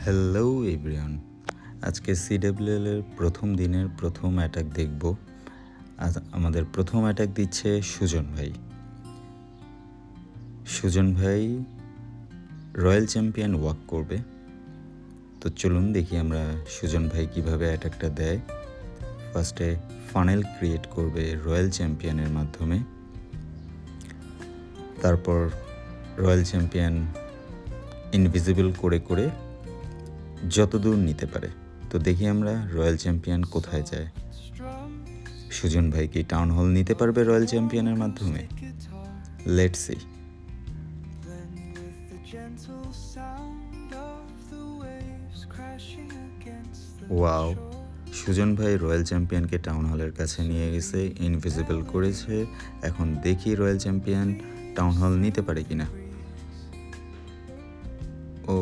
Hello everyone, আজকে সিডব্লিউএল এর প্রথম দিনের প্রথম অ্যাটাক দেখব। আজ আমাদের প্রথম অ্যাটাক দিচ্ছে সুজন ভাই। সুজন ভাই রয়্যাল চ্যাম্পিয়ন ওয়াক করবে। তো চলুন দেখি আমরা সুজন ভাই কিভাবে অ্যাটাকটা দেয়। ফার্স্টে ফানেল ক্রিয়েট করবে রয়্যাল চ্যাম্পিয়নের মাধ্যমে, তারপর রয়্যাল চ্যাম্পিয়ন ইনভিজিবল করে করে যতদূর নিতে পারে। তো দেখি আমরা রয়্যাল চ্যাম্পিয়ন কোথায় যায়। সুজন ভাই কি টাউন হল নিতে পারবে রয়্যাল চ্যাম্পিয়নের মাধ্যমে? Let's see. ওয়াও, সুজন ভাই রয়্যাল চ্যাম্পিয়নকে টাউন হলের কাছে নিয়ে গেছে, ইনভিজিবল করেছে। এখন দেখি রয়্যাল চ্যাম্পিয়ন টাউন হল নিতে পারে কিনা। ও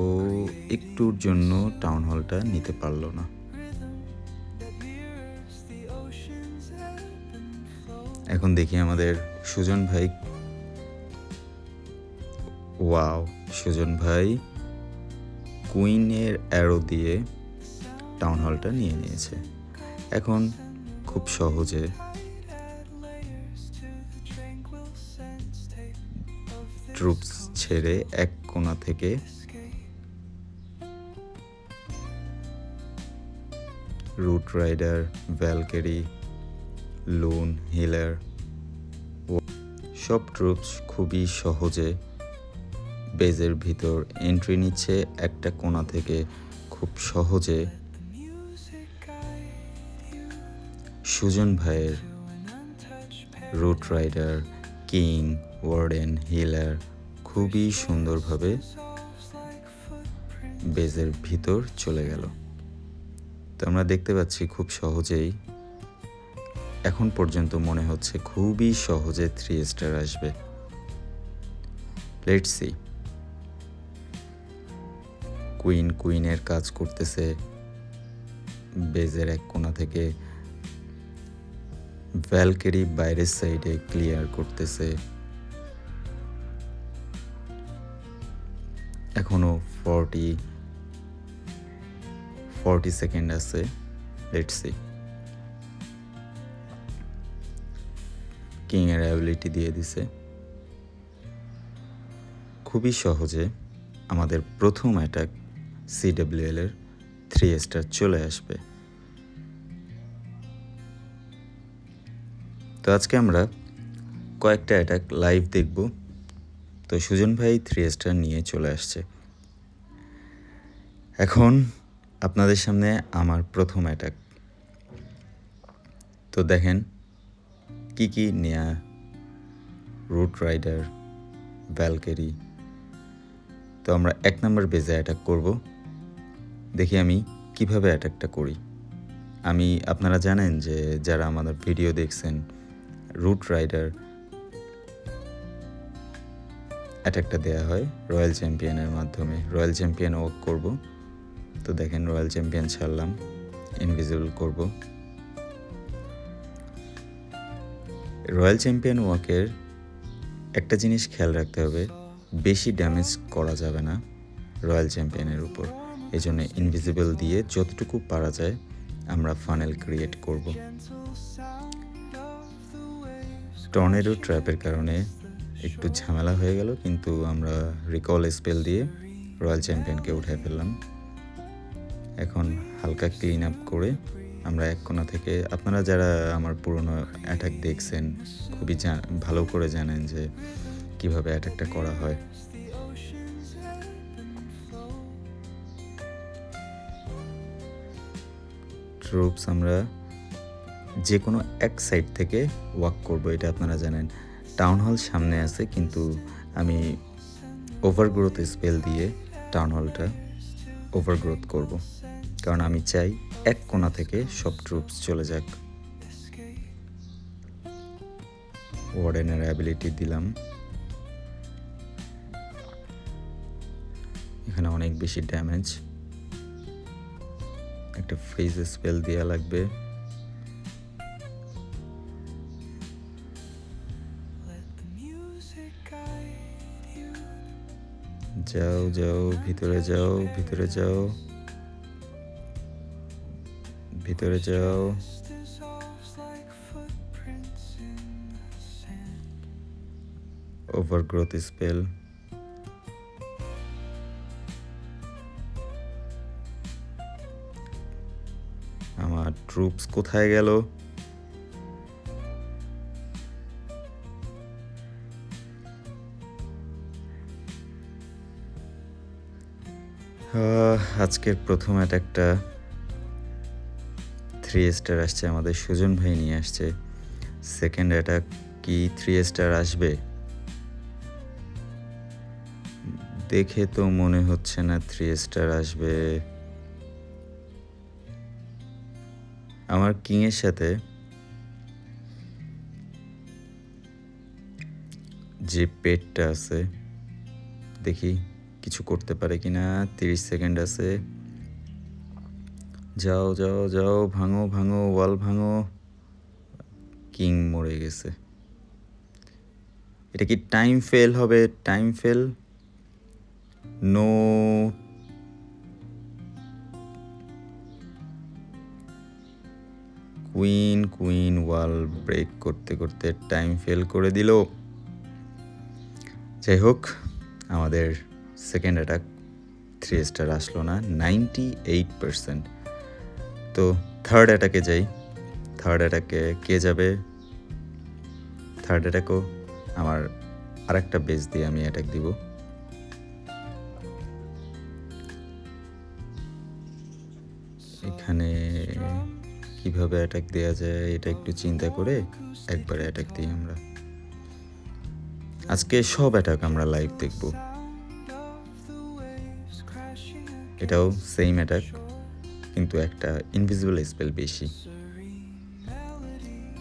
একটুর জন্য টাউন হলটা নিতে পারলো না। এখন দেখি আমাদের সুজন ভাই। ওয়াও, সুজন ভাই কুইনের অ্যারো দিয়ে টাউন হলটা নিয়ে নিয়েছে। এখন খুব সহজে ট্রুপস ছেড়ে এক কোণা থেকে root rider, valkyrie, loon, Hilaire সব ট্রুপস খুবই সহজে বেজের ভিতর এন্ট্রি নিচ্ছে। একটা কোণা থেকে খুব সহজে সুজন ভাইয়ের root rider, king, warden, healer খুবই সুন্দরভাবে বেজের ভিতর চলে গেল। তো আমরা দেখতে পাচ্ছি খুব সহজেই, এখন পর্যন্ত মনে হচ্ছে খুবই সহজে 3 স্টার আসবে। Let's see. কুইনের কাজ করতেছে বেজের এক কোণা থেকে, ভ্যালকেরি বাইরের সাইডে ক্লিয়ার করতেছে। এখনো 40 সেকেন্ড আছে। Let's see. কিং এর অ্যাবিলিটি দিয়ে দিছে। খুবই সহজে আমাদের প্রথম অ্যাটাক সিডব্লিউএল এর 3 স্টার চলে আসবে। তো আজকে আমরা কয়েকটা অ্যাটাক লাইভ দেখব। তো সুজন ভাই 3 স্টার নিয়ে চলে আসছে। এখন আপনাদের সামনে আমার প্রথম অ্যাটাক। তো দেখেন কি কি নেয়া, রুট রাইডার, ভ্যালকেরি। তো আমরা 1 নম্বর বেজে অ্যাটাক করব। দেখি আমি কিভাবে অ্যাটাকটা করি। আপনারা জানেন যে যারা আমাদের ভিডিও দেখছেন, রুট রাইডার অ্যাটাকটা দেওয়া হয় রয়্যাল চ্যাম্পিয়নের মাধ্যমে। রয়্যাল চ্যাম্পিয়ন ওয়াক করব। তো দেখেন রয়্যাল চ্যাম্পিয়ন ছাড়লাম, ইনভিজিবল করব। রয়্যাল চ্যাম্পিয়ন ওয়াকের একটা জিনিস খেয়াল রাখতে হবে, বেশি ড্যামেজ করা যাবে না রয়্যাল চ্যাম্পিয়নের উপর। এই জন্য ইনভিজিবল দিয়ে যতটুকু পারা যায় আমরা ফানেল ক্রিয়েট করব। টর্নেডো ট্র্যাপের কারণে একটু ঝামেলা হয়ে গেল, কিন্তু আমরা রিকল স্পেল দিয়ে রয়্যাল চ্যাম্পিয়নকে উঠায় ফেললাম। এখন হালকা ক্লিন আপ করে আমরা এক কোণা থেকে, আপনারা যারা আমার পুরনো অ্যাটাক দেখছেন খুবই ভালো করে জানেন যে কিভাবে অ্যাটাকটা করা হয়। ট্রুপস আমরা যে কোনো এক সাইড থেকে ওয়াক করব, এটা আপনারা জানেন। টাউন হল সামনে আছে, কিন্তু আমি ওভারগ্রোথ স্পেল দিয়ে টাউন হলটা ওভারগ্রোথ করব, কারণ আমি চাই এক কোণা থেকে সব ট্রুপস চলে যাক। ওয়ার্ডেনের অ্যাবিলিটি দিলাম। এখানে অনেক বেশি ড্যামেজ, একটা ফ্রিজ স্পেল দেওয়া লাগবে। যাও যাও, ভিতরে যাও, ভিতরে যাও, ভিতরে যাও। Overgrowth spell. আমার ট্রুপস কোথায় গেল? আজকের প্রথম অ্যাটাকটা 3 স্টার আসছে, আমাদের সুজন ভাই নিয়ে আসছে। সেকেন্ড অ্যাটাক কি 3 স্টার আসবে? দেখে তো মনে হচ্ছে না 3 স্টার আসবে। আমার কিংয়ের সাথে যে পেটটা আছে, দেখি কিছু করতে পারে কিনা। 30 সেকেন্ড আছে। যাও যাও যাও, ভাঙো ভাঙো, ওয়াল ভাঙো। কিং মরে গেছে। এটা কি টাইম ফেল হবে? Time fail? No. Queen queen wall break করতে করতে টাইম ফেল করে দিল। যাই হোক, আমাদের সেকেন্ড অ্যাটাক 3 স্টার আসলো না, 98%। তো থার্ড অ্যাটাকে যাই। থার্ড অ্যাটাকে কে যাবে? থার্ড অ্যাটাকও আমার আরেকটা বেস দিয়ে আমি অ্যাটাক দিব। এখানে কিভাবে অ্যাটাক দেওয়া যায় এটা একটু চিন্তা করে একবারে অ্যাটাক দিই আমরা। আজকে সব অ্যাটাক আমরা লাইভ দেখব। এটাও সেম অ্যাটাক, কিন্তু একটা ইনভিজিবল স্পেল বেশি।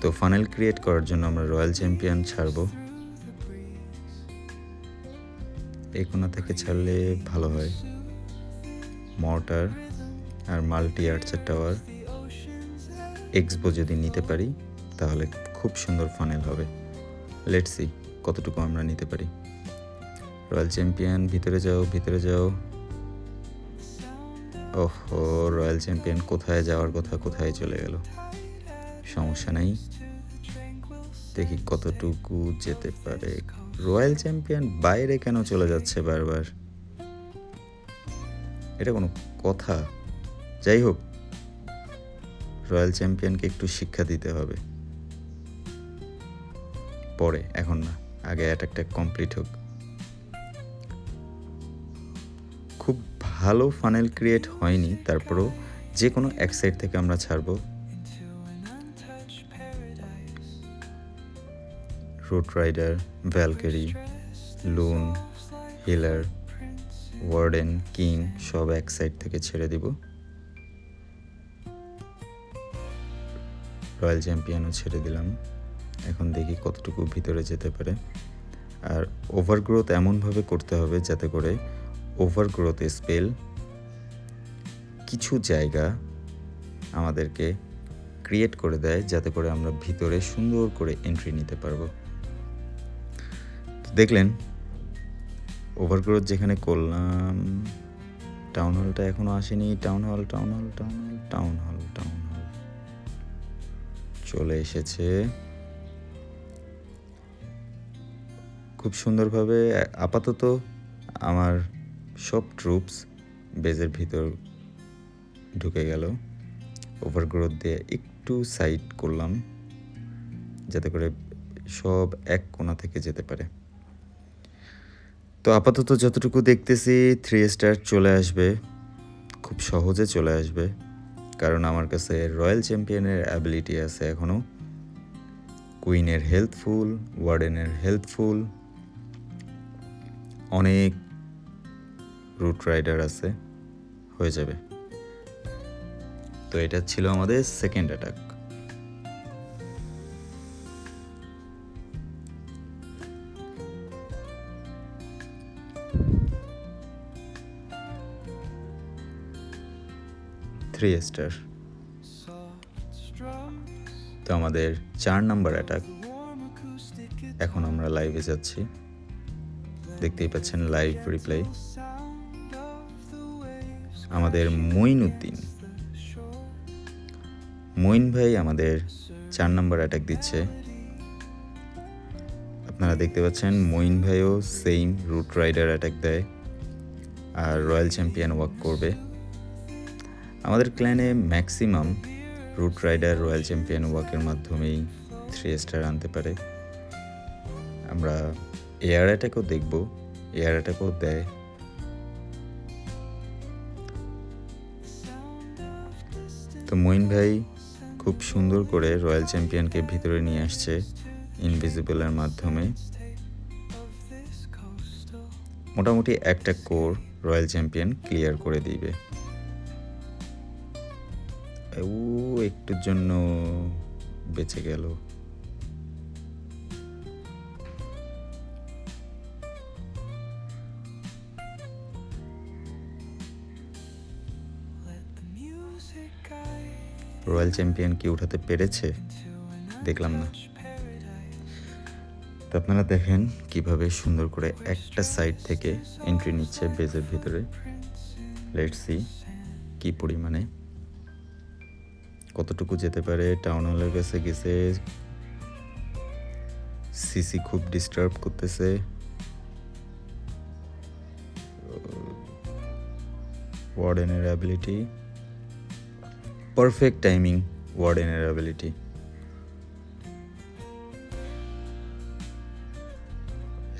তো ফানেল ক্রিয়েট করার জন্য আমরা রয়্যাল চ্যাম্পিয়ন ছাড়বো। এই কোণা থেকে ছাড়লে ভালো হয়। মর্টার আর মাল্টি আর্চার টাওয়ার এক্সবো যদি নিতে পারি তাহলে খুব সুন্দর ফানেল হবে। লেটস সি কতটুকু আমরা নিতে পারি। রয়্যাল চ্যাম্পিয়ন ভিতরে যাও, ভিতরে যাও। ওহো, রয়্যাল চ্যাম্পিয়ন কোথায় যাওয়ার কথা কোথায় চলে গেল। সমস্যা নাই, দেখি কতটুকু যেতে পারে। রয়্যাল চ্যাম্পিয়ন বাইরে কেন চলে যাচ্ছে বারবার? এটা কোনো কথা? যাই হোক, রয়্যাল চ্যাম্পিয়নকে একটু শিক্ষা দিতে হবে পরে, এখন না, আগে অ্যাটাকটা কমপ্লিট হোক। খুব ভালো ফানেল ক্রিয়েট হয়নি, তারপরও যে কোনো এক সাইড থেকে আমরা ছাড়বো। Root rider, valkyrie, loon, healer, warden, king সব এক সাইড থেকে ছেড়ে দিব। রয়্যাল চ্যাম্পিয়নও ছেড়ে দিলাম। এখন দেখি কতটুকু ভিতরে যেতে পারে। আর ওভারগ্রোথ এমনভাবে করতে হবে যাতে করে ওভারগ্রোথ স্পেল কিছু জায়গা আমাদেরকে ক্রিয়েট করে দেয়, যাতে করে আমরা ভিতরে সুন্দর করে এন্ট্রি নিতে পারবো। দেখলেন ওভারগ্রোথ যেখানে করলাম। টাউন হলটা এখনো আসেনি। Town hall town hall town hall town hall town hall চলে এসেছে খুব সুন্দরভাবে। আপাতত আমার সব ট্রুপস বেজের ভিতর ঢুকে গেল। ওভারগ্রোথ দিয়ে একটু সাইড করলাম যাতে করে সব এক কোণা থেকে যেতে পারে। তো আপাতত যতটুকু দেখতেছি 3 স্টার চলে আসবে, খুব সহজে চলে আসবে, কারণ আমার কাছে রয়্যাল চ্যাম্পিয়নের অ্যাবিলিটি আছে এখনও। কুইনের হেল্পফুল, ওয়ার্ডেনের হেল্পফুল, অনেক রুট রাইডার আছে, হয়ে যাবে। তো এটা ছিল আমাদের সেকেন্ড অ্যাটাক। Three star. তো আমাদের 4 নাম্বার অ্যাটাক। এখন আমরা লাইভে যাচ্ছি। দেখতেই পাচ্ছেন লাইভ রিপ্লাই। আমাদের মঈন ভাই আমাদের 4 নম্বর অ্যাটাক দিচ্ছে। আপনারা দেখতে পাচ্ছেন মঈন ভাইও সেম রুট রাইডার অ্যাটাক দেয় আর রয়্যাল চ্যাম্পিয়ন ওয়াক করবে। আমাদের ক্ল্যানে maximum root rider royal champion ওয়াকের মাধ্যমেই 3 স্টার আনতে পারে। আমরা এয়ার অ্যাটাকও দেখব, এয়ার অ্যাটাকও দেয়। তো মঈন ভাই খুব সুন্দর করে রয়্যাল চ্যাম্পিয়নকে ভিতরে নিয়ে আসছে ইনভিজিবলের মাধ্যমে। মোটামুটি একটা কোর রয়্যাল চ্যাম্পিয়ন ক্লিয়ার করে দিবে। ও একটুর জন্য বেঁচে গেল। রয়্যাল চ্যাম্পিয়ন কি উঠাতে পেরেছে? দেখলাম না। তো আপনারা দেখেন কিভাবে সুন্দর করে একটা সাইড থেকে এন্ট্রি নিচ্ছে বেজের ভিতরে। লেটস সি কি পরিমাণে কতটুকু যেতে পারে। টাউন হলের কাছে গেছে, সিসি খুব ডিস্টার্ব করতেছে। ওয়ার্ডেনের অ্যাবিলিটি, পারফেক্ট টাইমিং ওয়ার্ডেনের অ্যাবিলিটি।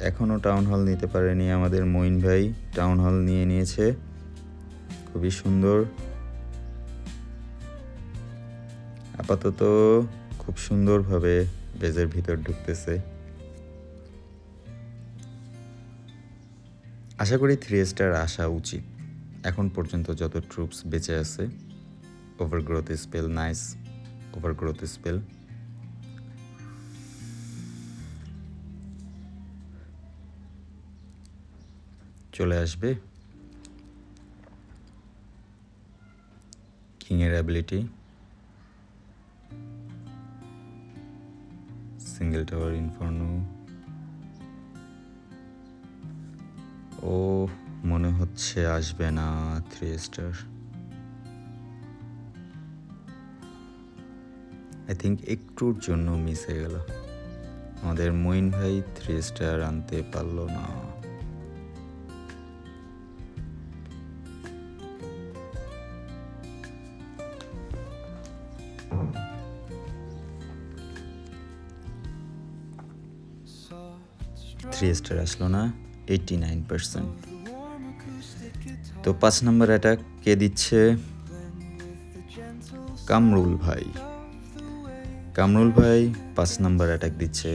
এখনো টাউন হল নিতে পারেনি আমাদের মঈন ভাই, টাউন হল নিয়ে নিয়েছে। খুবই সুন্দর। আপাতত খুব সুন্দরভাবে বেজের ভিতর ঢুকতেছে। আশা করি 3 স্টার আসা উচিত। এখন পর্যন্ত যত ট্রুপস বেঁচে আছে। Overgrowth spell, nice overgrowth spell. চলে আসবে কিংয়ের অ্যাবিলিটি, সিঙ্গেল টাওয়ার ইনফার্নো। ও মনে হচ্ছে আসবে না 3 স্টার। আই থিঙ্ক একটুর জন্য মিস হয়ে গেল। আমাদের মঈন ভাই 3 স্টার আনতে পারলো না। থ্রি স্টার আসলো না, 89%। তো 5 নম্বর অ্যাটাক কে দিচ্ছে? কামরুল ভাই। কামরুল ভাই 5 নম্বর অ্যাটাক দিচ্ছে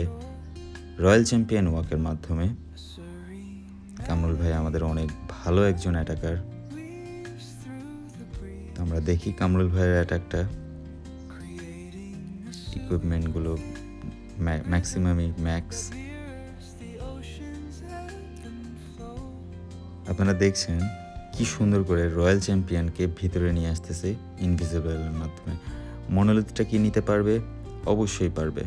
রয়্যাল চ্যাম্পিয়ন ওয়াকের মাধ্যমে। কামরুল ভাই আমাদের অনেক ভালো একজন অ্যাটাকার। আমরা দেখি কামরুল ভাইয়ের অ্যাটাকটা। ইকুইপমেন্টগুলো ম্যাক্সিমামই ম্যাক্স। আপনারা দেখছেন কি সুন্দর করে রয়্যাল চ্যাম্পিয়নকে ভিতরে নিয়ে আসতেছে ইনভিজিবলের মাধ্যমে। মনোলিথটা কি নিতে পারবে? অবশ্যই পারবে।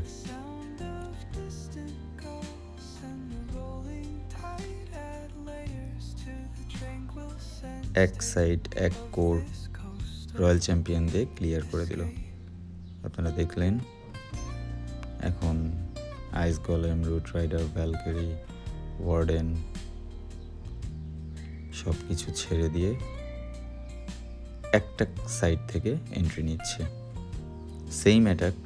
এক সাইড এক কোর রয়্যাল চ্যাম্পিয়ন দিয়ে ক্লিয়ার করে দিল। আপনারা দেখলেন। এখন আইস গোলেম, রুট রাইডার, ভ্যালকেরি, ওয়ার্ডেন সব কিছু ছেড়ে দিয়ে একটা সাইড থেকে এন্ট্রি নিচ্ছে। Same attack.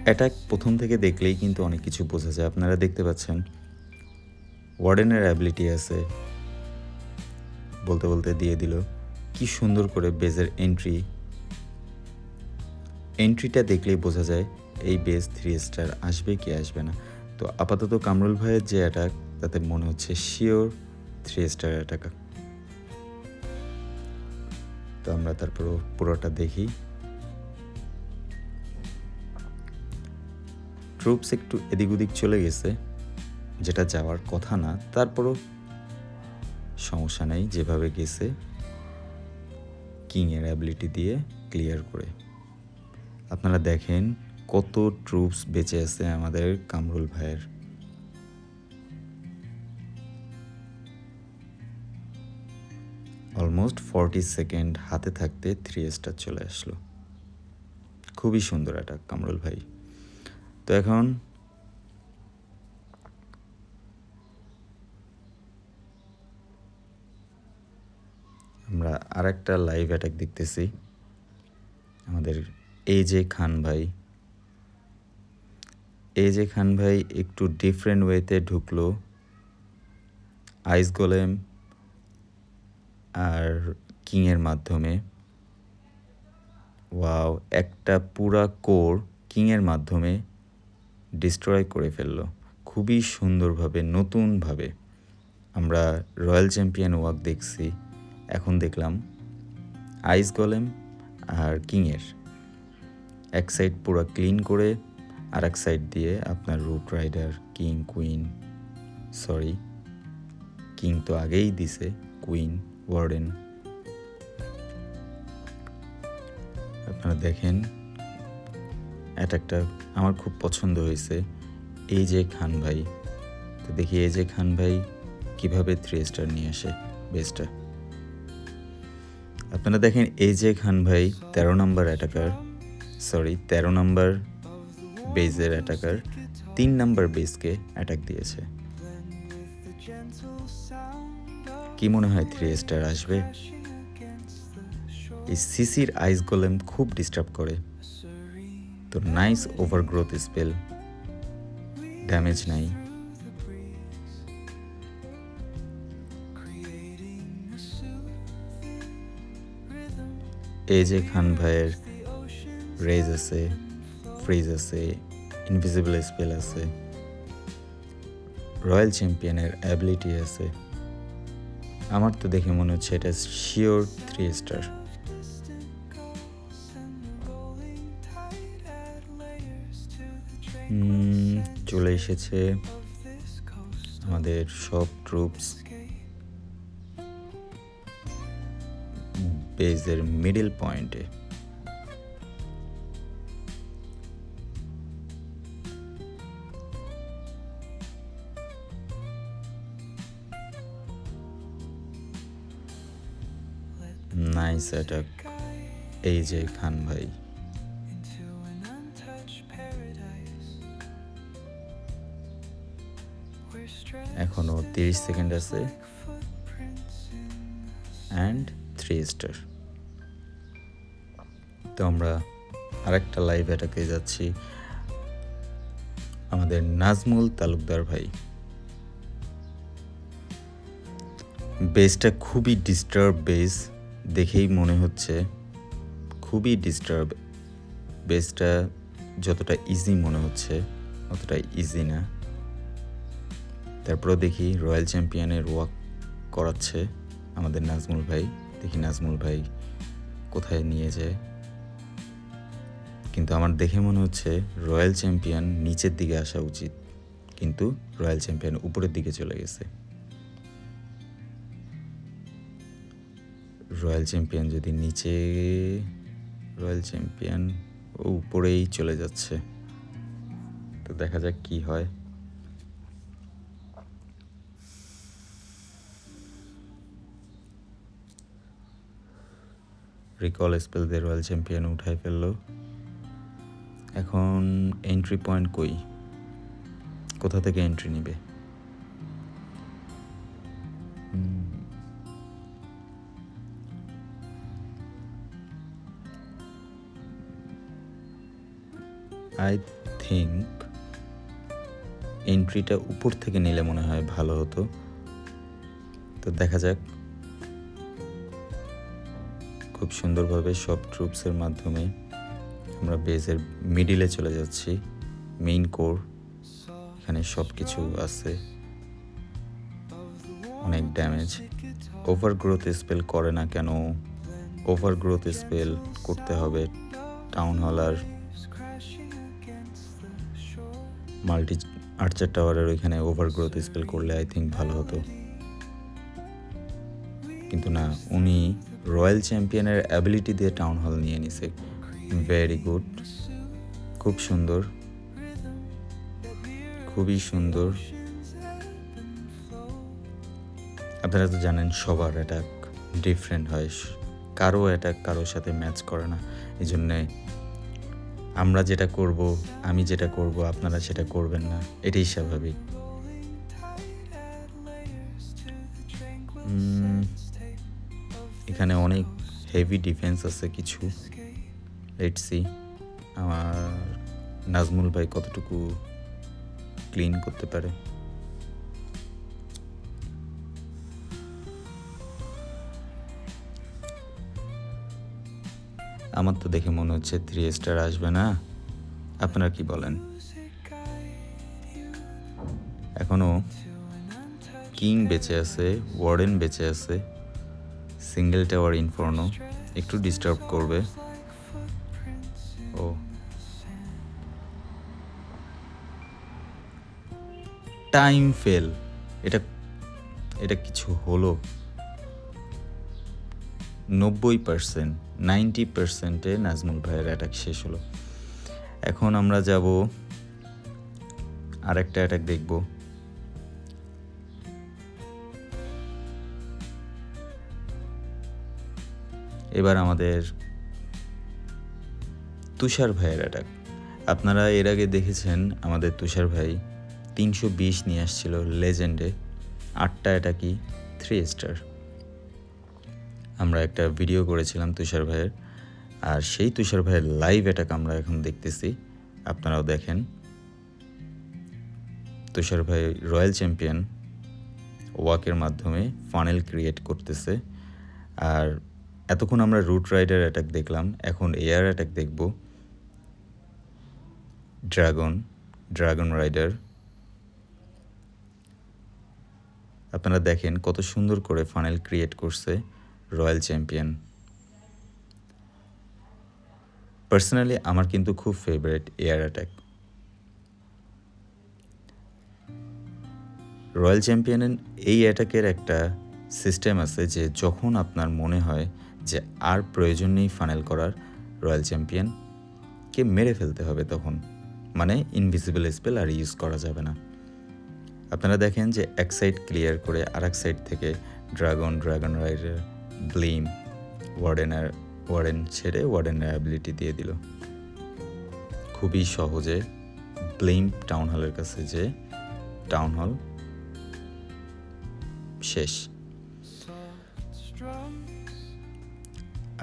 অ্যাটাক প্রথম থেকে দেখলেই কিন্তু অনেক কিছু বোঝা যায়। আপনারা দেখতে পাচ্ছেন ওয়ার্ডেনের অ্যাবিলিটি আছে, বলতে বলতে দিয়ে দিল। কি সুন্দর করে বেজের এন্ট্রিটা দেখলেই বোঝা যায় এই বেজ 3 স্টার আসবে কি আসবে না। তো আপাতত কামরুল ভাইয়ের যে অ্যাটাক তাতে মনে হচ্ছে শিওর 3 স্টার অ্যাটাক। তো আমরা তারপর পুরোটা দেখি। ট্রুপস একটু এদিক ওদিক চলে গেছে, যেটা যাওয়ার কথা না। তারপরও সমস্যা নেই, যেভাবে গেছে কিংয়ের অ্যাবিলিটি দিয়ে ক্লিয়ার করে। আপনারা দেখেন কত ট্রুপস বেঁচে আছে আমাদের কামরুল ভাইয়ের। অলমোস্ট 40 সেকেন্ড হাতে থাকতে 3 স্টার চলে আসলো। খুবই সুন্দর অ্যাটাক কামরুল ভাই। তো এখন আমরা আরেকটা লাইভ অ্যাটাক দেখতেছি আমাদের এজে খান ভাই। এজে খান ভাই একটু ডিফারেন্ট ওয়েতে ঢুকলো আইস গোলেম আর কিংয়ের মাধ্যমে। ওয়াও, একটা পুরা কোর কিংয়ের মাধ্যমে ডিস্ট্রয় করে ফেললো খুবই সুন্দরভাবে, নতুনভাবে। আমরা রয়্যাল চ্যাম্পিয়ন ওয়াক দেখছি, এখন দেখলাম আইস গোলেম আর কিংয়ের। এক সাইড পুরো ক্লিন করে আর এক সাইড দিয়ে আপনার root rider, king, queen, sorry king তো আগেই দিছে, কুইন, ওয়ার্ডেন। আপনারা দেখেন অ্যাটাকটা আমার খুব পছন্দ হয়েছে এজে খান ভাই। তো দেখি এজে খান ভাই কিভাবে 3 স্টার নিয়ে আসে বেসটা। আপনারা দেখেন এজে খান ভাই 13 নম্বর অ্যাটাকার, সরি 13 নম্বর বেজের অ্যাটাকার 3 নম্বর বেসকে অ্যাটাক দিয়েছে। কি মনে হয় 3 স্টার আসবে? এই সিসির আইস গোলেম খুব ডিস্টার্ব করে। তো নাইস ওভারগ্রোথ স্পেল, ড্যামেজ নাই। এজে খান ভাইয়ের রেজ আছে, ফ্রিজ আছে, ইনভিজিবল স্পেল আছে, রয়্যাল চ্যাম্পিয়নের অ্যাবিলিটি আছে। আমার তো দেখে মনে হচ্ছে এটা শিওর 3 স্টার। চলে এসেছে আমাদের সব ট্রুপস বেজের মিডল পয়েন্টে। নাইস অ্যাটাক এজে খান ভাই। এখনো 30 সেকেন্ড আছে অ্যান্ড 3 স্টার। তো আমরা আরেকটা লাইভ অ্যাটাকে যাচ্ছি আমাদের নাজমুল তালুকদার ভাই। বেসটা খুবই ডিস্টার্ব বেস, দেখেই মনে হচ্ছে খুবই ডিস্টার্ব। বেসটা যতটা ইজি মনে হচ্ছে অতটা ইজি না। তারপরেও দেখি রয়্যাল চ্যাম্পিয়নের ওয়াক করাচ্ছে আমাদের নাজমুল ভাই। দেখি নাজমুল ভাই কোথায় নিয়ে যায়। কিন্তু আমার দেখে মনে হচ্ছে রয়্যাল চ্যাম্পিয়ন নিচের দিকে আসা উচিত, কিন্তু রয়্যাল চ্যাম্পিয়ন উপরের দিকে চলে গেছে। রয়্যাল চ্যাম্পিয়ন যদি নিচে, রয়্যাল চ্যাম্পিয়ন উপরেই চলে যাচ্ছে। তো দেখা যাক কি হয়। রিকল স্পেল দিয়ে রয়্যাল চ্যাম্পিয়ন উঠাই ফেললো। এখন এন্ট্রি পয়েন্ট কই, কোথা থেকে এন্ট্রি নিবে? আই থিঙ্ক এন্ট্রিটা উপর থেকে নিলে মনে হয় ভালো হতো। তো দেখা যাক। খুব সুন্দরভাবে সব ট্রুপসের মাধ্যমে আমরা বেজের মিডিলে চলে যাচ্ছি। মেইন কোর, এখানে সব কিছু আছে, অনেক ড্যামেজ। ওভারগ্রোথ স্পেল করে না কেন? ওভারগ্রোথ স্পেল করতে হবে টাউন হল আর মাল্টি আর্চার টাওয়ারের ওইখানে ওভারগ্রোথ স্পেল করলে আই থিঙ্ক ভালো হতো। কিন্তু না, উনি রয়্যাল চ্যাম্পিয়নের অ্যাবিলিটি দিয়ে টাউন হল নিয়ে নিছে। ভেরি গুড, খুব সুন্দর, খুবই সুন্দর। আপনারা তো জানেন সবার অ্যাটাক ডিফারেন্ট হয়, কারো অ্যাটাক কারোর সাথে ম্যাচ করে না। এই জন্যে আমরা যেটা করব, আমি যেটা করব, আপনারা সেটা করবেন না, এটাই স্বাভাবিক। এখানে অনেক হেভি ডিফেন্স আছে কিছু। লেটস সি আমার নাজমুল ভাই কতটুকু ক্লিন করতে পারে। আমার তো দেখে মনে হচ্ছে 3 স্টার আসবে না, আপনারা কি বলেন? এখনো কিং বেঁচে আছে, ওয়ার্ডেন বেঁচে আছে, সিঙ্গেল টাওয়ার ইনফর্নো একটু ডিস্টার্ব করবে। ও টাইম ফেল, এটা এটা কিছু হলো? 90%, 90%-এ নাজমুল ভাইয়ের অ্যাটাক শেষ হলো। এখন আমরা যাব আরেকটা অ্যাটাক দেখব। এবার আমাদের তুষার ভাইয়ের অ্যাটাক। আপনারা এর আগে দেখেছেন আমাদের তুষার ভাই 320 নিয়ে আসছিল লেজেন্ডে, 8টা অ্যাটাকই 3 স্টার। আমরা একটা ভিডিও করেছিলাম তুষার ভাইয়ের, আর সেই তুষার ভাইয়ের লাইভ অ্যাটাক আমরা এখন দেখতেছি, আপনারাও দেখেন। তুষার ভাই রয়্যাল চ্যাম্পিয়ন ওয়াকের মাধ্যমে ফানেল ক্রিয়েট করতেছে। আর এতক্ষণ আমরা রুট রাইডার অ্যাটাক দেখলাম, এখন এয়ার অ্যাটাক দেখব। Dragon rider. আপনারা দেখেন কত সুন্দর করে ফানেল ক্রিয়েট করছে রয়্যাল চ্যাম্পিয়ন। পার্সোনালি আমার কিন্তু খুব ফেভারিট এয়ার অ্যাটাক। রয়্যাল চ্যাম্পিয়নের এই অ্যাটাকের একটা সিস্টেম আছে যে যখন আপনার মনে হয় যে আর প্রয়োজন নেই ফানেল করার, রয়্যাল চ্যাম্পিয়নকে মেরে ফেলতে হবে, তখন মানে ইনভিজিবল স্পেল আর ইউজ করা যাবে না। আপনারা দেখেন যে এক সাইড ক্লিয়ার করে আর এক সাইড থেকে ড্রাগন রাইডার, ব্লিম, ওয়ার্ডেন ছেড়ে ওয়ার্ডেনের অ্যাবিলিটি দিয়ে দিল খুবই সহজে। ব্লিম টাউন হলের কাছে যে টাউন হল শেষ।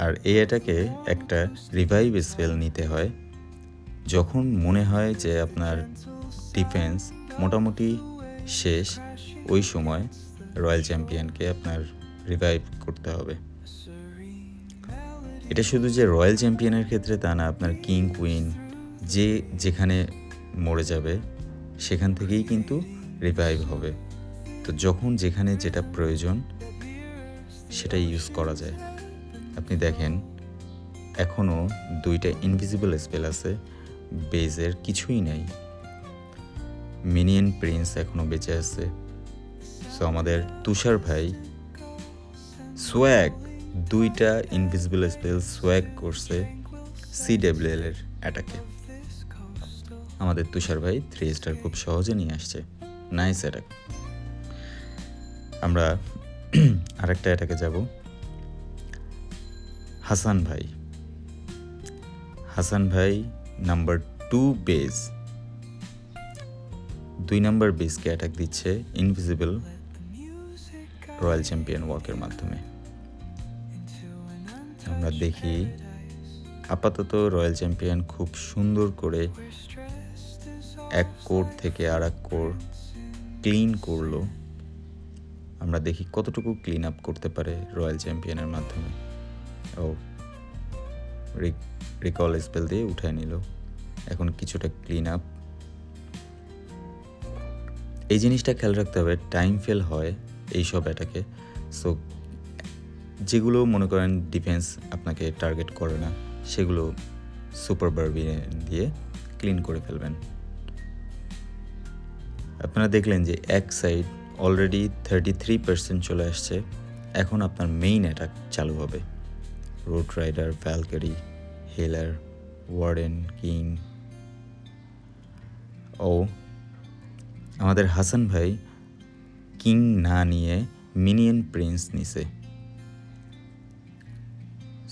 আর এই এটাকে একটা রিভাইভ স্পেল নিতে হয় যখন মনে হয় যে আপনার ডিফেন্স মোটামুটি শেষ, ওই সময় রয়্যাল চ্যাম্পিয়নকে আপনার রিভাইভ করতে হবে। এটা শুধু যে রয়্যাল চ্যাম্পিয়নের ক্ষেত্রে তা না, আপনার কিং কুইন যে যেখানে মরে যাবে সেখান থেকেই কিন্তু রিভাইভ হবে। তো যখন যেখানে যেটা প্রয়োজন সেটা ইউজ করা যায়। আপনি দেখেন এখনও 2টা ইনভিজিবল স্পেল আছে, বেজের কিছুই নাই। মিনিয়ন প্রিন্স এখনও বেঁচে আছে। সো আমাদের তুষার ভাই সোয়াগ 2টা ইনভিজিবল স্পেল সোয়াগ করছে CWL এর অ্যাটাকে। আমাদের তুষার ভাই 3 স্টার খুব সহজে নিয়ে আসছে, নাইস অ্যাটাক। আমরা আরেকটা অ্যাটাকে যাব। হাসান ভাই নাম্বার 2 বেজ, 2 নাম্বার বেজকে অ্যাটাক দিচ্ছে ইনভিজিবল রয়্যাল চ্যাম্পিয়ন ওয়াকের মাধ্যমে। আমরা দেখি আপাতত রয়্যাল চ্যাম্পিয়ন খুব সুন্দর করে এক কোর থেকে আর এক কোর ক্লিন করলো। আমরা দেখি কতটুকু ক্লিন আপ করতে পারে রয়্যাল চ্যাম্পিয়নের মাধ্যমে। ও রিকল স্পেল দিয়ে উঠায় নিল, এখন কিছুটা ক্লিন আপ। এই জিনিসটা খেয়াল রাখতে হবে, টাইম ফেল হয় এইসব অ্যাটাকে। সো যেগুলো মনে করেন ডিফেন্স আপনাকে টার্গেট করে না সেগুলো সুপার বারবি দিয়ে ক্লিন করে ফেলবেন। আপনারা দেখলেন যে এক সাইড অলরেডি 33% চলে আসছে এখন আপনার মেইন অ্যাটাক চালু হবে। Root rider, valkyrie, healer, warden, king. ও আমাদের হাসান ভাই কিং না নিয়ে মিনিয়ন প্রিন্স নিছে।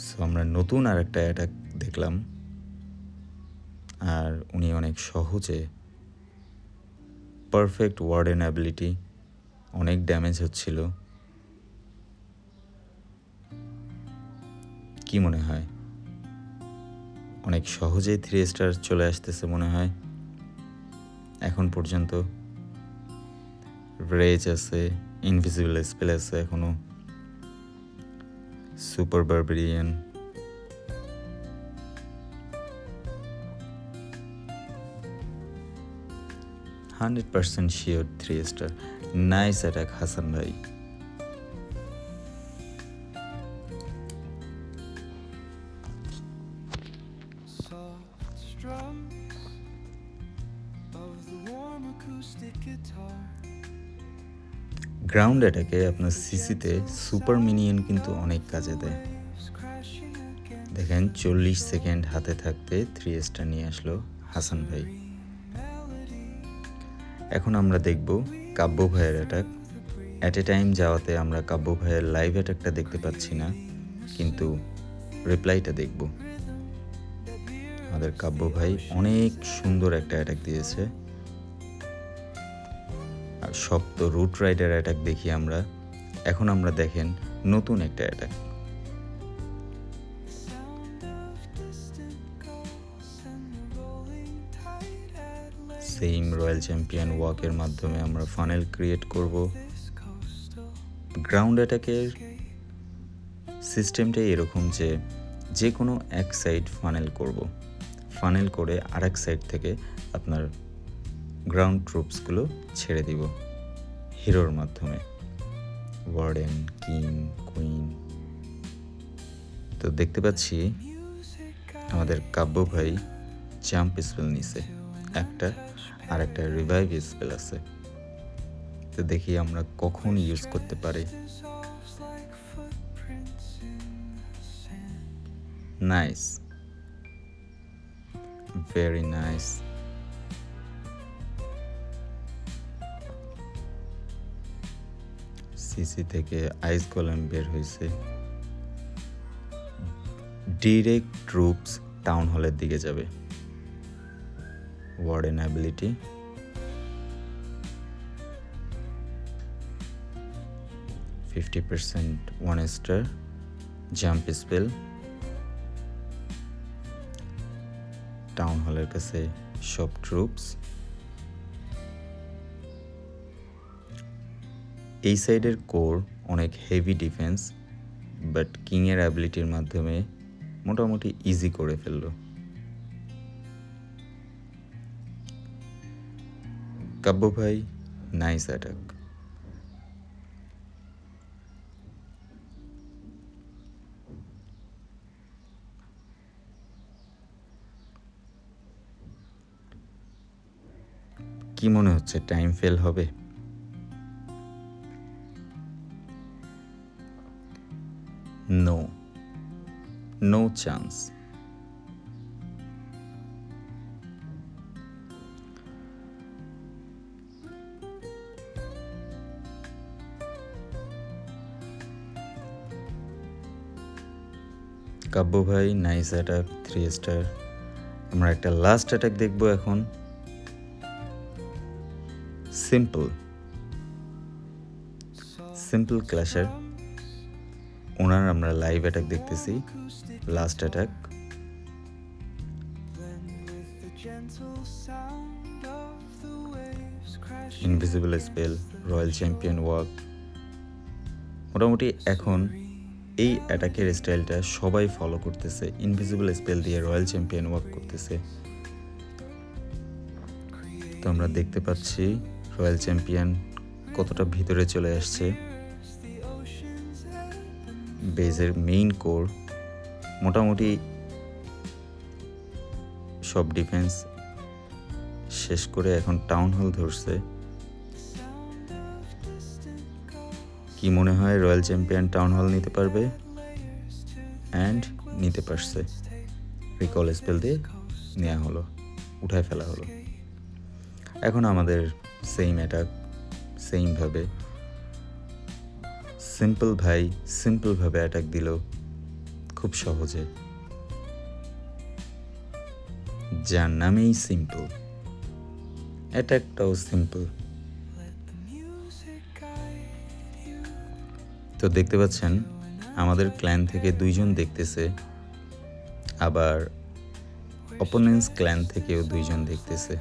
সো আমরা নতুন আর একটা অ্যাটাক দেখলাম, আর উনি অনেক সহজে পারফেক্ট ওয়ার্ডেন অ্যাবিলিটি, অনেক ড্যামেজ হচ্ছিল। কি মনে হয় অনেক সহজেই 3 স্টার চলে আসতেছে মনে হয় এখন পর্যন্ত। রেজ আছে, ইনভিজিবল স্পেল আছে এখনো, super barbarian. %100% sure 3 star. Nice attack Hasan ভাই। গ্রাউন্ড অ্যাটাকে আপনার সিসিতে সুপার মিনিয়ন কিন্তু অনেক কাজে দেয়। দেখেন 40 সেকেন্ড হাতে থাকতে 3 স্টার নিয়ে আসলো হাসান ভাই। এখন আমরা দেখব কাব্য ভাইয়ের অ্যাটাক। অ্যাট এ টাইম যাওয়াতে আমরা কাব্য ভাইয়ের লাইভ অ্যাটাকটা দেখতে পাচ্ছি না, কিন্তু রিপ্লাইটা দেখব। আমাদের কাব্য ভাই অনেক সুন্দর একটা অ্যাটাক দিয়েছে। আর সব তো রুট রাইডার অ্যাটাক দেখি আমরা, এখন আমরা দেখেন নতুন একটা অ্যাটাক। সেম রয়্যাল চ্যাম্পিয়ন ওয়াকের মাধ্যমে আমরা ফানেল ক্রিয়েট করব। গ্রাউন্ড অ্যাটাকের সিস্টেমটাই এরকম যে কোনো এক সাইড ফানেল করব, ফানেল করে আরেক সাইড থেকে আপনার গ্রাউন্ড ট্রুপসগুলো ছেড়ে দিব হিরোর মাধ্যমে, ওয়ার্ডেন, কিং, কুইন। তো দেখতে পাচ্ছি আমাদের কাব্য ভাই জাম্প স্পেল নিছে একটা, আর একটা রিভাইভ স্পেল আছে। তো দেখি আমরা কখন ইউজ করতে পারি। Nice, very nice. সিসি থেকে আইস গোলেম বের হয়েছে। ডিরেক্ট ট্রুপস টাউন হলের দিকে যাবে। Warden ability, %50 1 star, jump spell, town হলের কাছে সব ট্রুপস। এই সাইডের কোর অনেক হেভি ডিফেন্স, বাট কিংয়ের অ্যাবিলিটির মাধ্যমে মোটামুটি ইজি করে ফেললো। কাব্য ভাই নাইস অ্যাটাক। কি মনে হচ্ছে টাইম ফেল হবে? No, no chance. কাব্য ভাই নাইস অ্যাটাক, 3 স্টার। আমরা একটা লাস্ট অ্যাটাক দেখবো এখন। সিম্পল ক্ল্যাশার, ওনার আমরা লাইভ অ্যাটাক দেখতেছি। Last attack, invisible spell, royal champion walk. মোটামুটি এখন এই অ্যাটাকের স্টাইলটা সবাই ফলো করতেছে, ইনভিজিবল স্পেল দিয়ে রয়্যাল চ্যাম্পিয়ন ওয়াক করতেছে। তো আমরা দেখতে পাচ্ছি রয়্যাল চ্যাম্পিয়ন কতটা ভিতরে চলে আসছে। বেজের মেইন কোর মোটামুটি সব ডিফেন্স শেষ করে এখন টাউন হল ধরছে। কি মনে হয় রয়্যাল চ্যাম্পিয়ন টাউন হল নিতে পারবে? অ্যান্ড নিতে পারছে। রিকল স্পেল দিয়ে নেওয়া হলো, উঠায় ফেলা হলো। এখন আমাদের সেম অ্যাটাক, সেমভাবে সিম্পলভাবে অ্যাটাক দিল খুব সহজে, যার নামেই সিম্পল, অ্যাটাকটাও সিম্পল। তো দেখতে পাচ্ছেন আমাদের ক্ল্যান থেকে 2 জন দেখতেছে, আবার অপোনেন্টস ক্ল্যান থেকেও 2 জন দেখতেছে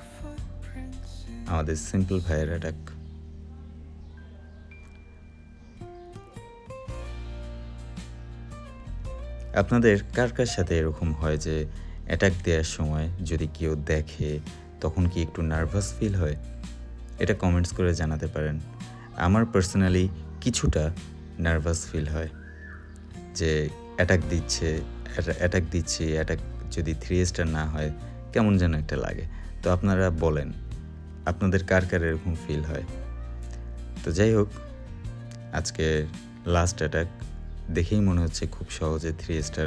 আমাদের সিম্পল ভাইয়ের অ্যাটাক। আপনাদের কার কার সাথে এরকম হয় যে অ্যাটাক দেওয়ার সময় যদি কেউ দেখে তখন কি একটু নার্ভাস ফিল হয়? এটা কমেন্টস করে জানাতে পারেন। আমার পার্সোনালি কিছুটা নার্ভাস ফিল হয় যে অ্যাটাক দিচ্ছি, অ্যাটাক যদি 3 স্টার না হয় কেমন যেন একটা লাগে। তো আপনারা বলেন আপনাদের কার কার এরকম ফিল হয়। তো যাই হোক, আজকে লাস্ট অ্যাটাক দেখেই মনে হচ্ছে খুব সহজে 3 স্টার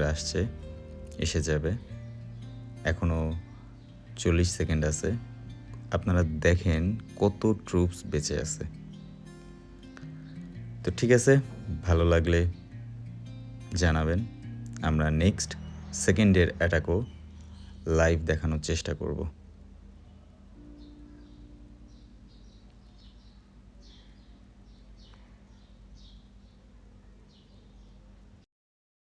এসে যাবে। এখনও 40 সেকেন্ড আছে। আপনারা দেখেন কত ট্রুপস বেঁচে আছে। তো ঠিক আছে, ভালো লাগলে জানাবেন। আমরা নেক্সট সেকেন্ডের অ্যাটাকও লাইভ দেখানোর চেষ্টা করব।